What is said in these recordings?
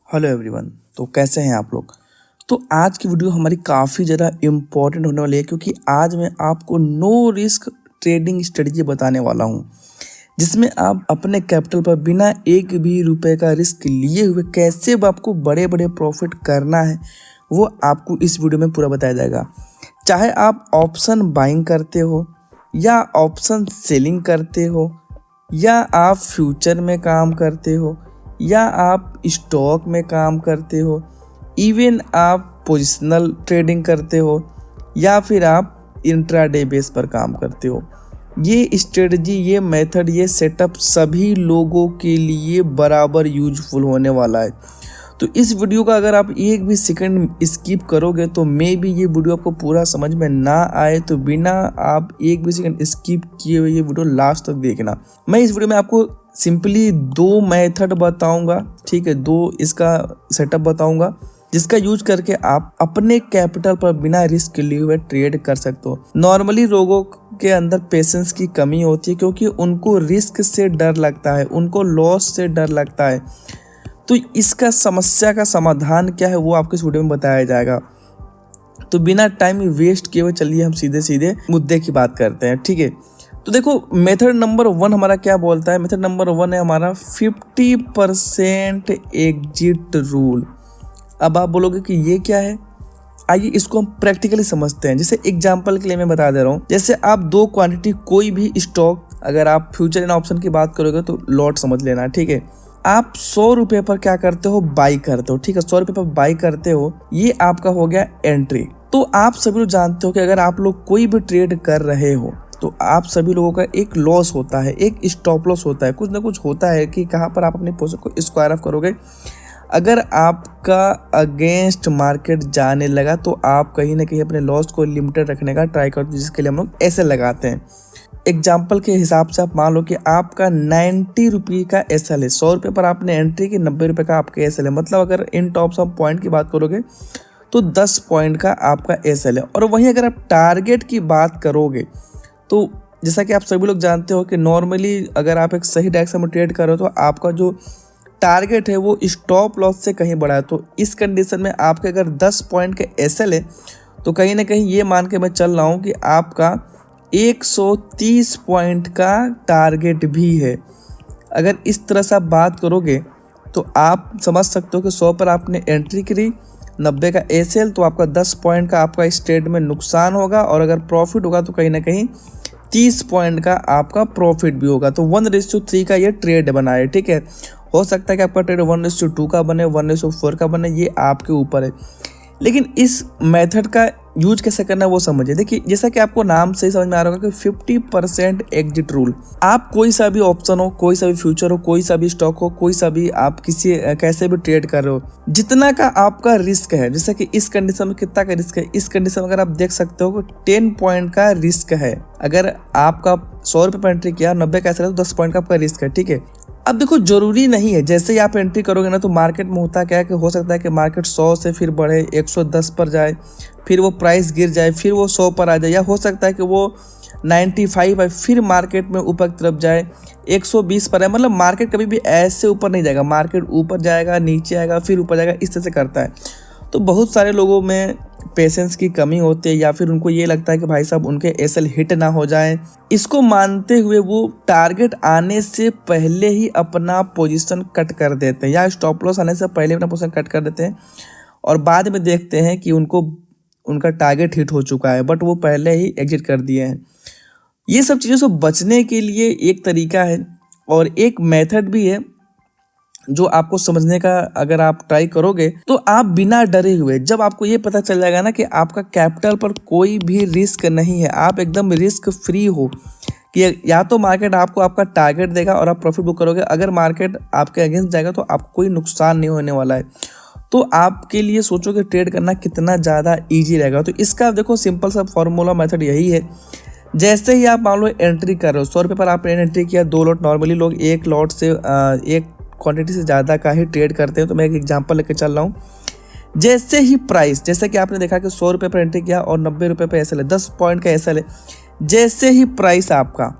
Hello everyone. तो कैसे हैं आप लोग। तो आज की वीडियो हमारी काफ़ी ज़्यादा इम्पोर्टेंट होने वाली है, क्योंकि आज मैं आपको नो रिस्क ट्रेडिंग स्ट्रेटजी बताने वाला हूं, जिसमें आप अपने कैपिटल पर बिना एक भी रुपए का रिस्क लिए हुए कैसे आपको बड़े बड़े प्रॉफिट करना है, वो आपको इस वीडियो में पूरा बताया जाएगा। चाहे आप ऑप्शन बाइंग करते हो या ऑप्शन सेलिंग करते हो, या आप फ्यूचर में काम करते हो, या आप स्टॉक में काम करते हो, इवन आप पोजिशनल ट्रेडिंग करते हो, या फिर आप इंट्राडे बेस पर काम करते हो, ये स्ट्रेटजी, ये मेथड, ये सेटअप सभी लोगों के लिए बराबर यूजफुल होने वाला है। तो इस वीडियो का अगर आप एक भी सेकंड स्किप करोगे तो मे भी ये वीडियो आपको पूरा समझ में ना आए, तो बिना आप एक भी सेकंड स्किप किए हुए ये वीडियो लास्ट तक देखना। मैं इस वीडियो में आपको सिंपली दो मेथड बताऊंगा, ठीक है, दो इसका सेटअप बताऊंगा, जिसका यूज करके आप अपने कैपिटल पर बिना रिस्क लिए हुए ट्रेड कर सकते हो। नॉर्मली लोगों के अंदर पेशेंस की कमी होती है, क्योंकि उनको रिस्क से डर लगता है, उनको लॉस से डर लगता है। तो इसका समस्या का समाधान क्या है वो आपको इस वीडियो में बताया जाएगा। तो बिना टाइम वेस्ट किए हुए चलिए हम सीधे सीधे मुद्दे की बात करते हैं, ठीक है। तो देखो, मेथड नंबर 1 हमारा क्या बोलता है। मेथड नंबर 1 है हमारा 50% एग्जिट रूल। अब आप बोलोगे कि ये क्या है, आइए इसको हम प्रैक्टिकली समझते हैं। जैसे एग्जांपल के लिए मैं बता दे रहा हूँ, जैसे आप दो क्वांटिटी कोई भी स्टॉक, अगर आप फ्यूचर एंड ऑप्शन की बात करोगे तो लॉट समझ लेना, ठीक है। आप 100 रुपये पर क्या करते हो, बाई करते हो, ठीक है। 100 रुपये पर बाई करते हो, ये आपका हो गया एंट्री। तो आप सभी लोग जानते हो कि अगर आप लोग कोई भी ट्रेड कर रहे हो तो आप सभी लोगों का एक लॉस होता है, एक स्टॉप लॉस होता है, कुछ ना कुछ होता है कि कहाँ पर आप अपनी पोजीशन को स्क्वायर ऑफ करोगे। अगर आपका अगेंस्ट मार्केट जाने लगा तो आप कहीं ना कहीं अपने लॉस को लिमिटेड रखने का ट्राई करते हो, जिसके लिए हम लोग ऐसे लगाते हैं। एग्जाम्पल के हिसाब से आप मान लो कि आपका 90 रुपये का एसएल है, 100 रुपये पर आपने एंट्री की, 90 रुपये का आपका एसएल है। मतलब अगर इन टॉप्स ऑफ पॉइंट की बात करोगे तो 10 पॉइंट का आपका एसएल है। और वहीं अगर आप टारगेट की बात करोगे तो जैसा कि आप सभी लोग जानते हो कि नॉर्मली अगर आप एक सही डायरेक्शन में ट्रेड कर रहे हो तो आपका जो टारगेट है वो स्टॉप लॉस से कहीं बड़ा है। तो इस कंडीशन में आपके अगर 10 पॉइंट के एसएल है तो कहीं ना कहीं ये मान के मैं चल रहा हूँ कि आपका 130 पॉइंट का टारगेट भी है। अगर इस तरह से आप बात करोगे तो आप समझ सकते हो कि 100 पर आपने एंट्री करी, 90 का एसएल, तो आपका 10 पॉइंट का आपका इस ट्रेड में नुकसान होगा, और अगर प्रॉफिट होगा तो कहीं ना कहीं 30 पॉइंट का आपका प्रॉफिट भी होगा। तो 1:3 का ये ट्रेड बना है, ठीक है। हो सकता है कि आपका ट्रेड 1:2 का बने, 1:4 का बने, ये आपके ऊपर है। लेकिन इस मेथड का यूज कैसे करना है वो समझिए। देखिए, जैसा कि आपको नाम से ही समझ में आ रहा होगा कि 50% एग्जिट रूल। आप कोई सा भी ऑप्शन हो, कोई सा भी फ्यूचर हो, कोई सा भी स्टॉक हो, कोई सा भी आप किसी कैसे भी ट्रेड कर रहे हो, जितना का आपका रिस्क है, जैसे कि इस कंडीशन में कितना का रिस्क है, इस कंडीशन में अगर आप देख सकते हो कि 10 पॉइंट का रिस्क है। अगर आपका 100 रुपये पर एंट्री किया, 90 का ऐसा है तो 10 पॉइंट का आपका रिस्क है, ठीक है। अब देखो, जरूरी नहीं है जैसे ही आप एंट्री करोगे ना तो मार्केट में होता क्या है कि हो सकता है कि मार्केट 100 से फिर बढ़े, 110 पर जाए, फिर वो प्राइस गिर जाए, फिर वो 100 पर आ जाए, या हो सकता है कि वो 95 है, फिर मार्केट में ऊपर की तरफ जाए 120 पर है। मतलब मार्केट कभी भी ऐसे ऊपर नहीं जाएगा, मार्केट ऊपर जाएगा, नीचे आएगा, फिर ऊपर जाएगा, इस तरह से करता है। तो बहुत सारे लोगों में पेशेंस की कमी होती है, या फिर उनको ये लगता है कि भाई साहब उनके एसएल हिट ना हो जाए। इसको मानते हुए वो टारगेट आने से पहले ही अपना पोजीशन कट कर देते हैं, या स्टॉप लॉस आने से पहले अपना पोजीशन कट कर देते हैं, और बाद में देखते हैं कि उनका टारगेट हिट हो चुका है, बट वो पहले ही एग्जिट कर दिए हैं। ये सब चीज़ों से बचने के लिए एक तरीका है और एक मेथड भी है जो आपको समझने का अगर आप ट्राई करोगे तो आप बिना डरे हुए, जब आपको ये पता चल जाएगा ना कि आपका कैपिटल पर कोई भी रिस्क नहीं है, आप एकदम रिस्क फ्री हो, कि या तो मार्केट आपको आपका टारगेट देगा और आप प्रॉफिट बुक करोगे, अगर मार्केट आपके अगेंस्ट जाएगा तो आपको कोई नुकसान नहीं होने वाला है। तो आपके लिए सोचो कि ट्रेड करना कितना ज़्यादा ईजी रहेगा। तो इसका देखो सिंपल सा फॉर्मूला मेथड यही है। जैसे ही आप मान लो एंट्री कर रहे हो, 100 रुपये पर आपने एंट्री किया, 2 लॉट, नॉर्मली लोग एक लॉट से एक क्वांटिटी से ज़्यादा का ही ट्रेड करते हैं। तो मैं एक एग्जांपल लेकर चल रहा हूँ। जैसे ही प्राइस, जैसे कि आपने देखा कि 100 रुपये पर एंट्री किया और 90 रुपये पर एसएल है, 10 पॉइंट का एसएल है। जैसे ही प्राइस आपका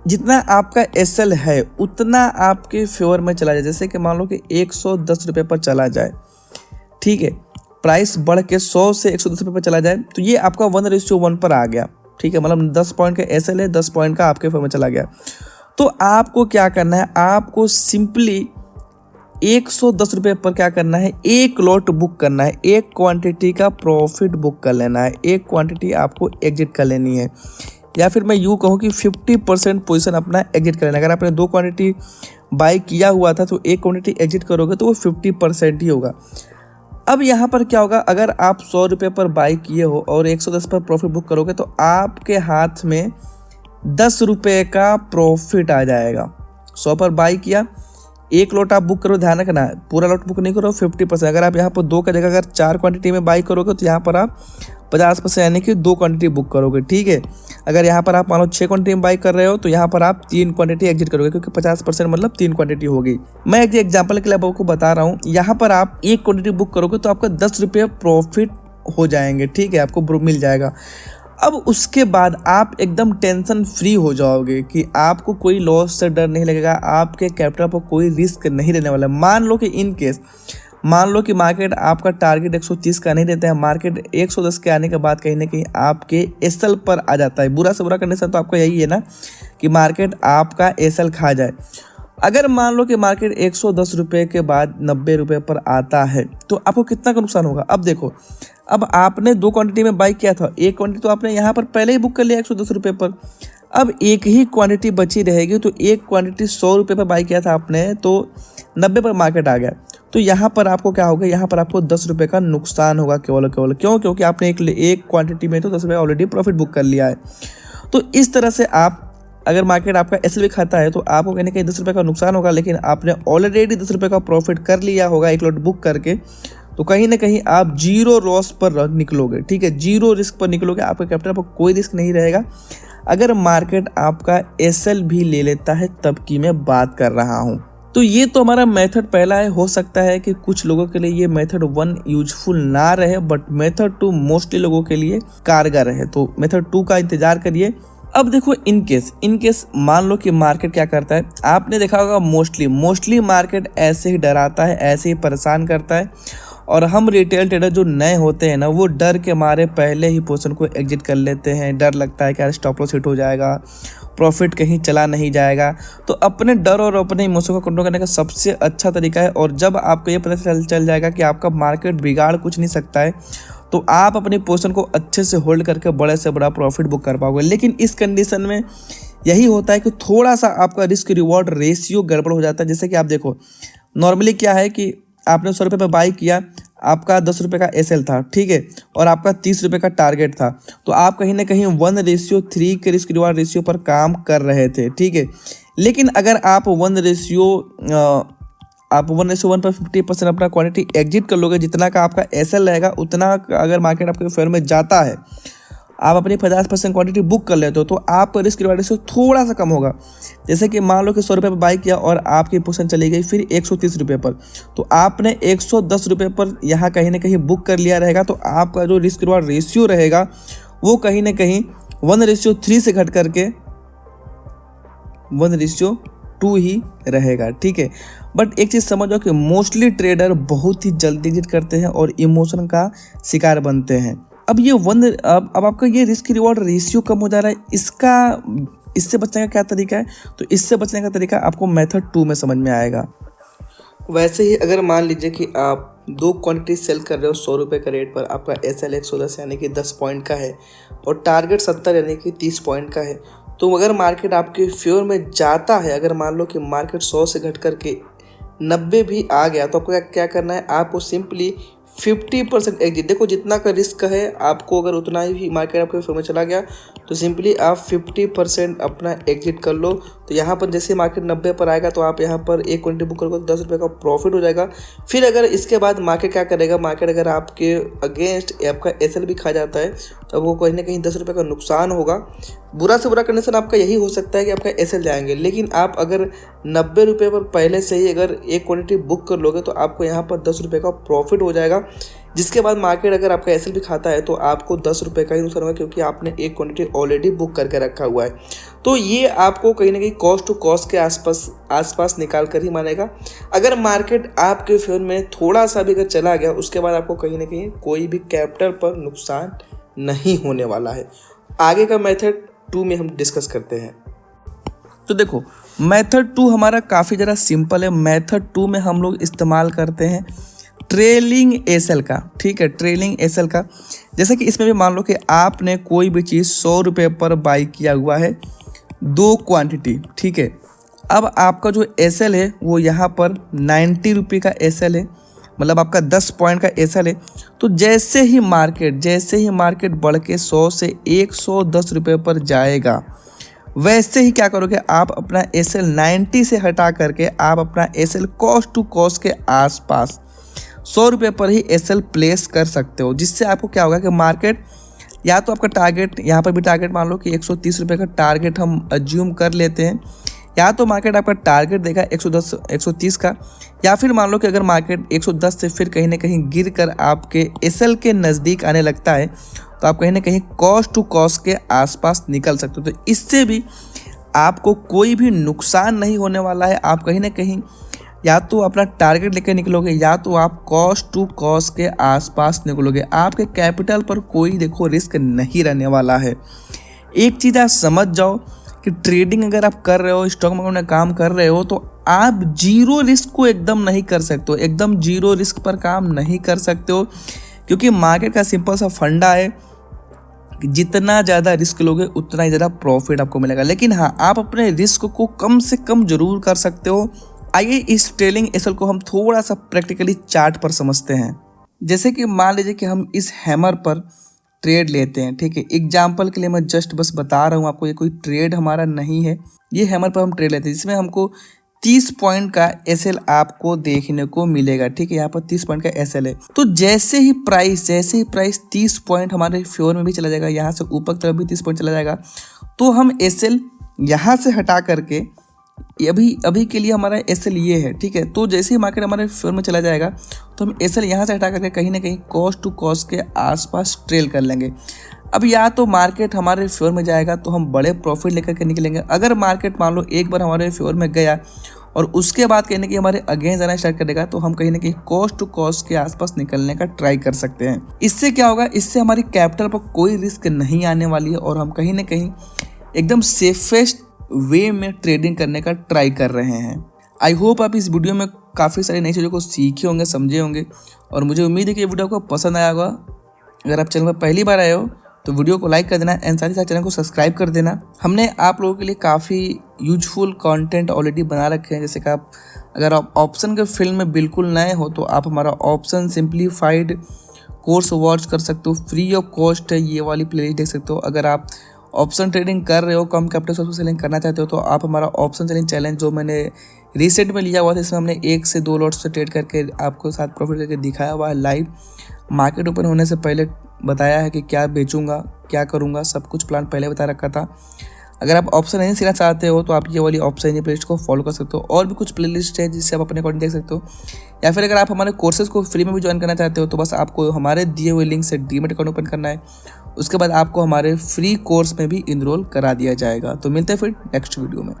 जितना आपका एसएल है उतना आपके फेवर में चला जाए। जैसे कि मान लो कि 110 रुपये पर चला जाए, ठीक है, प्राइस बढ़ के 100 से 110 रुपये पर चला जाए, तो ये आपका 1:1 पर आ गया, ठीक है, मतलब 10 पॉइंट का एसएल है, 10 पॉइंट का आपके फेवर में चला गया। तो आपको क्या करना है, आपको सिंपली 110 रुपये पर क्या करना है, एक लॉट बुक करना है, एक क्वांटिटी का प्रॉफिट बुक कर लेना है, एक क्वांटिटी आपको एग्जिट कर लेनी है, या फिर मैं यूँ कहूँ कि 50% पोजीशन अपना एग्जिट कर लेना। अगर आपने 2 क्वांटिटी बाई किया हुआ था तो एक क्वांटिटी एग्जिट करोगे तो वो 50% ही होगा। अब यहाँ पर क्या होगा, अगर आप 100 रुपये पर बाई किए हो और 110 पर प्रॉफिट बुक करोगे तो आपके हाथ में 10 रुपये का प्रॉफिट आ जाएगा। 100 पर बाई किया, एक लॉट आप बुक करो, ध्यान रखना पूरा लॉट बुक नहीं करो, 50%। अगर आप यहाँ पर 2 का जगह अगर 4 क्वांटिटी में बाई करोगे तो यहाँ पर आप 50% यानी कि 2 क्वांटिटी बुक करोगे, ठीक है। अगर यहाँ पर आप मान लो 6 क्वांटिटी में बाई कर रहे हो तो यहाँ पर आप 3 क्वांटिटी एग्जिट करोगे, क्योंकि 50% मतलब 3 क्वांटिटी होगी। मैं एक एग्जाम्पल के लिए आपको बता रहा हूँ, यहाँ पर आप 1 क्वांटिटी बुक करोगे तो आपका 10 रुपये प्रॉफिट हो जाएंगे, ठीक है, आपको मिल जाएगा। अब उसके बाद आप एकदम टेंशन फ्री हो जाओगे कि आपको कोई लॉस से डर नहीं लगेगा, आपके कैपिटल पर कोई रिस्क नहीं रहने वाला। मान लो कि इन केस मान लो कि मार्केट आपका टारगेट 130 का नहीं देता है, मार्केट 110 के आने के बाद कहीं ना कहीं आपके एसएल पर आ जाता है। बुरा से बुरा कंडीशन तो आपका यही है ना कि मार्केट आपका एसएल खा जाए। अगर मान लो कि मार्केट 110 रुपये के बाद 90 रुपये पर आता है तो आपको कितना का नुकसान होगा। अब देखो, अब आपने 2 क्वांटिटी में बाई किया था, एक क्वांटिटी तो आपने यहाँ पर पहले ही बुक कर लिया 110 रुपये पर, अब एक ही क्वांटिटी बची रहेगी, तो एक क्वांटिटी 100 रुपये पर बाई किया था आपने तो 90 पर मार्केट आ गया, तो यहाँ पर आपको क्या होगा, यहाँ पर आपको 10 रुपये का नुकसान होगा केवल केवल। क्यों? क्योंकि आपने एक क्वांटिटी में तो 10 रुपये ऑलरेडी प्रॉफिट बुक कर लिया है। तो इस तरह से आप अगर मार्केट आपका एसएल भी खाता है तो आपको कहीं ना कहीं 10 रुपये का नुकसान होगा, लेकिन आपने ऑलरेडी 10 रुपये का प्रॉफिट कर लिया होगा एक लॉट बुक करके, तो कहीं ना कहीं आप जीरो लॉस पर निकलोगे, ठीक है, जीरो रिस्क पर निकलोगे, आपके कैपिटल पर कोई रिस्क नहीं रहेगा। अगर मार्केट आपका एसएल भी ले लेता है तब की मैं बात कर रहा हूँ। तो ये तो हमारा मेथड पहला है। हो सकता है कि कुछ लोगों के लिए ये मेथड 1 यूजफुल ना रहे, बट मेथड 2 मोस्टली लोगों के लिए कारगर है, तो मेथड 2 का इंतजार करिए। अब देखो, इन केस मान लो कि मार्केट क्या करता है, आपने देखा होगा मोस्टली मार्केट ऐसे ही डराता है, ऐसे ही परेशान करता है, और हम रिटेल ट्रेडर जो नए होते हैं ना, वो डर के मारे पहले ही पोजीशन को एग्जिट कर लेते हैं। डर लगता है कि यार स्टॉप लॉस हिट हो जाएगा, प्रॉफिट कहीं चला नहीं जाएगा। तो अपने डर और अपने इमोशन को कंट्रोल करने का सबसे अच्छा तरीका है, और जब आपको ये पता चल जाएगा कि आपका मार्केट बिगाड़ कुछ नहीं सकता है, तो आप अपनी पोजीशन को अच्छे से होल्ड करके बड़े से बड़ा प्रॉफिट बुक कर पाओगे। लेकिन इस कंडीशन में यही होता है कि थोड़ा सा आपका रिस्क रिवॉर्ड रेशियो गड़बड़ हो जाता है। जैसे कि आप देखो, नॉर्मली क्या है कि आपने 100 रुपये पर बाई किया, आपका 10 रुपये का एसएल था, ठीक है, और आपका 30 रुपये का टारगेट था, तो आप कहीं ना कहीं 1:3 के रिस्क रिवॉर्ड रेशियो पर काम कर रहे थे, ठीक है। लेकिन अगर आप 1:1 पर 50% अपना क्वांटिटी एग्जिट कर लोगे, जितना का आपका एसएल रहेगा उतना अगर मार्केट आपके फेवर में जाता है, आप अपनी 50% क्वांटिटी बुक कर लेते हो, तो आपका रिस्क रिवॉर्ड रेशियो थोड़ा सा कम होगा। जैसे कि मान लो कि 100 रुपये पर बाई किया और आपकी पोजीशन चली गई फिर 130 रुपये पर, तो आपने 110 रुपये पर यहाँ कहीं ना कहीं बुक कर लिया रहेगा, तो आपका जो रिस्क रिवॉर्ड रेशियो रहेगा वो कहीं ना कहीं 1:3 से घट करके 1:2 ही रहेगा, ठीक है। बट एक चीज़ समझो कि मोस्टली ट्रेडर बहुत ही जल्दी एग्जिट करते हैं और इमोशन का शिकार बनते हैं। अब आपका ये रिस्क रिवॉर्ड रेशियो कम हो जा रहा है, इससे बचने का क्या तरीका है? तो इससे बचने का तरीका आपको मेथड 2 में समझ में आएगा। वैसे ही अगर मान लीजिए कि आप 2 क्वांटिटी सेल कर रहे हो 100 रुपये का रेट पर, आपका एसएल 110 यानी कि 10 पॉइंट का है और टारगेट 70 यानी कि 30 पॉइंट का है, तो अगर मार्केट आपके फेवर में जाता है, अगर मान लो कि मार्केट 100 से घट करके 90 भी आ गया, तो आपको क्या करना है, आपको सिंपली 50% एग्जिट। देखो, जितना का रिस्क है आपको, अगर उतना ही मार्केट आपके फेवर में चला गया तो सिंपली आप 50% अपना एग्जिट कर लो। तो यहाँ पर जैसे मार्केट 90 पर आएगा तो आप यहाँ पर एक क्वांटिटी बुक करोगे तो 10 रुपये का प्रॉफिट हो जाएगा। फिर अगर इसके बाद मार्केट क्या करेगा, मार्केट अगर आपके अगेंस्ट आपका एसएल भी खा जाता है तो तो आपको कहीं ना कहीं 10 रुपये का नुकसान होगा। बुरा से बुरा कंडीशन आपका यही हो सकता है कि आपका एसएल जाएंगे, लेकिन आप अगर 90 रुपये पर पहले से ही अगर एक क्वांटिटी बुक कर लोगे तो आपको यहाँ पर 10 रुपये का प्रॉफिट हो जाएगा। जिसके बाद मार्केट अगर आपका एसएल भी खाता है तो आपको 10 रुपये का ही नुकसान होगा, क्योंकि आपने एक क्वांटिटी ऑलरेडी बुक करके रखा हुआ है। तो ये आपको कहीं ना कहीं कॉस्ट टू कॉस्ट के आसपास निकाल कर ही मानेगा। अगर मार्केट आपके फेवर में थोड़ा सा भी अगर चला गया, उसके बाद आपको कहीं ना कहीं कोई भी कैपिटल पर नुकसान नहीं होने वाला है। आगे का मेथड 2 में हम डिस्कस करते हैं। तो देखो, मेथड 2 हमारा काफ़ी ज़रा सिंपल है। मेथड 2 में हम लोग इस्तेमाल करते हैं ट्रेलिंग एसएल का। ठीक है, ट्रेलिंग एसएल का। जैसे कि इसमें भी मान लो कि आपने कोई भी चीज़ 100 रुपये पर बाई किया हुआ है 2 क्वांटिटी। ठीक है, अब आपका जो एसएल है वो यहाँ पर 90 रुपये का एसएल है, मतलब आपका 10 पॉइंट का एसएल है। तो जैसे ही मार्केट बढ़ के 100 से 110 रुपये पर जाएगा, वैसे ही क्या करोगे, आप अपना एसएल 90 से हटा करके आप अपना एसएल कॉस्ट टू कॉस्ट के आसपास 100 रुपये पर ही एसएल प्लेस कर सकते हो। जिससे आपको क्या होगा कि मार्केट या तो आपका टारगेट, यहाँ पर भी टारगेट मान लो कि 130 रुपये का टारगेट हम अज्यूम कर लेते हैं, या तो मार्केट आपका टारगेट देगा 130 का, या फिर मान लो कि अगर मार्केट 110 से फिर कहीं ना कहीं गिर कर आपके एसएल के नज़दीक आने लगता है तो आप कहीं ना कहीं कॉस्ट टू कॉस्ट के आसपास निकल सकते हो। तो इससे भी आपको कोई भी नुकसान नहीं होने वाला है। आप कहीं ना कहीं या तो अपना टारगेट लेकर निकलोगे, या तो आप कॉस्ट टू कॉस्ट के आसपास निकलोगे। आपके कैपिटल पर कोई देखो रिस्क नहीं रहने वाला है। एक चीज़ आप समझ जाओ कि ट्रेडिंग अगर आप कर रहे हो, स्टॉक मार्केट में काम कर रहे हो, तो आप जीरो रिस्क को एकदम नहीं कर सकते हो, एकदम जीरो रिस्क पर काम नहीं कर सकते हो। क्योंकि मार्केट का सिंपल सा फंडा है कि जितना ज़्यादा रिस्क लोगे उतना ही ज़्यादा प्रॉफिट आपको मिलेगा। लेकिन हाँ, आप अपने रिस्क को कम से कम जरूर कर सकते हो। आइए इस ट्रेलिंग एसएल को हम थोड़ा सा प्रैक्टिकली चार्ट पर समझते हैं। जैसे कि मान लीजिए कि हम इस हैमर पर ट्रेड लेते हैं। ठीक है, एग्जाम्पल के लिए मैं जस्ट बस बता रहा हूँ आपको, ये कोई ट्रेड हमारा नहीं है। ये हैमर पर हम ट्रेड लेते हैं, जिसमें हमको 30 पॉइंट का एसएल आपको देखने को मिलेगा। ठीक है, यहाँ पर 30 पॉइंट का एसएल है। तो जैसे ही प्राइस 30 पॉइंट हमारे फेवर में भी चला जाएगा, यहाँ से ऊपर तरफ भी 30 पॉइंट चला जाएगा, तो हम एसएल यहाँ से हटा करके अभी के लिए हमारा एसएल ये है। ठीक है, तो जैसे ही मार्केट हमारे फेवर में चला जाएगा तो हम एसएल यहाँ से हटा करके कहीं ना कहीं कॉस्ट टू कॉस्ट के आसपास ट्रेल कर लेंगे। अब या तो मार्केट हमारे फेवर में जाएगा तो हम बड़े प्रॉफिट लेकर के निकलेंगे। अगर मार्केट मान लो एक बार हमारे फेवर में गया और उसके बाद कहीं ना कहीं हमारे अगेंस्ट जाना स्टार्ट करेगा, तो हम कहीं ना कहीं कॉस्ट टू कॉस्ट के आसपास निकलने का ट्राई कर सकते हैं। इससे क्या होगा, इससे हमारी कैपिटल पर कोई रिस्क नहीं आने वाली है और हम कहीं ना कहीं एकदम सेफेस्ट वे में ट्रेडिंग करने का ट्राई कर रहे हैं। आई होप आप इस वीडियो में काफ़ी सारी नई चीज़ों को सीखे होंगे, समझे होंगे, और मुझे उम्मीद है कि ये वीडियो आपको पसंद आया होगा। अगर आप चैनल पर पहली बार आए हो तो वीडियो को लाइक कर देना एंड साथ ही साथ चैनल को सब्सक्राइब कर देना। हमने आप लोगों के लिए काफ़ी यूजफुल कंटेंट ऑलरेडी बना रखे हैं। जैसे कि अगर आप ऑप्शन के फील्ड में बिल्कुल नए हो तो आप हमारा ऑप्शन सिंप्लीफाइड कोर्स वॉच कर सकते हो, फ्री ऑफ कॉस्ट है, ये वाली प्लेलिस्ट देख सकते हो। अगर आप ऑप्शन ट्रेडिंग कर रहे हो, कम कैपिटल से सेलिंग करना चाहते हो, तो आप हमारा ऑप्शन सेलिंग चैलेंज जो मैंने रिसेंट में लिया हुआ था, इसमें हमने 1 से 2 लॉट्स से ट्रेड करके आपको साथ प्रॉफिट करके दिखाया हुआ है। लाइव मार्केट ओपन होने से पहले बताया है कि क्या बेचूंगा, क्या करूंगा, सब कुछ प्लान पहले बता रखा था। अगर आप ऑप्शन नहीं सीखना चाहते हो तो आप ये वाली ऑप्शन प्लेलिस्ट को फॉलो कर सकते हो। और भी कुछ प्लेलिस्ट है जिससे आप अपने अकॉर्डिंग देख सकते हो। या फिर अगर आप हमारे कोर्सेज को फ्री में भी ज्वाइन करना चाहते हो तो बस आपको हमारे दिए हुए लिंक से डीमैट अकाउंट ओपन करना है। उसके बाद आपको हमारे फ्री कोर्स में भी इनरोल करा दिया जाएगा। तो मिलते हैं फिर नेक्स्ट वीडियो में।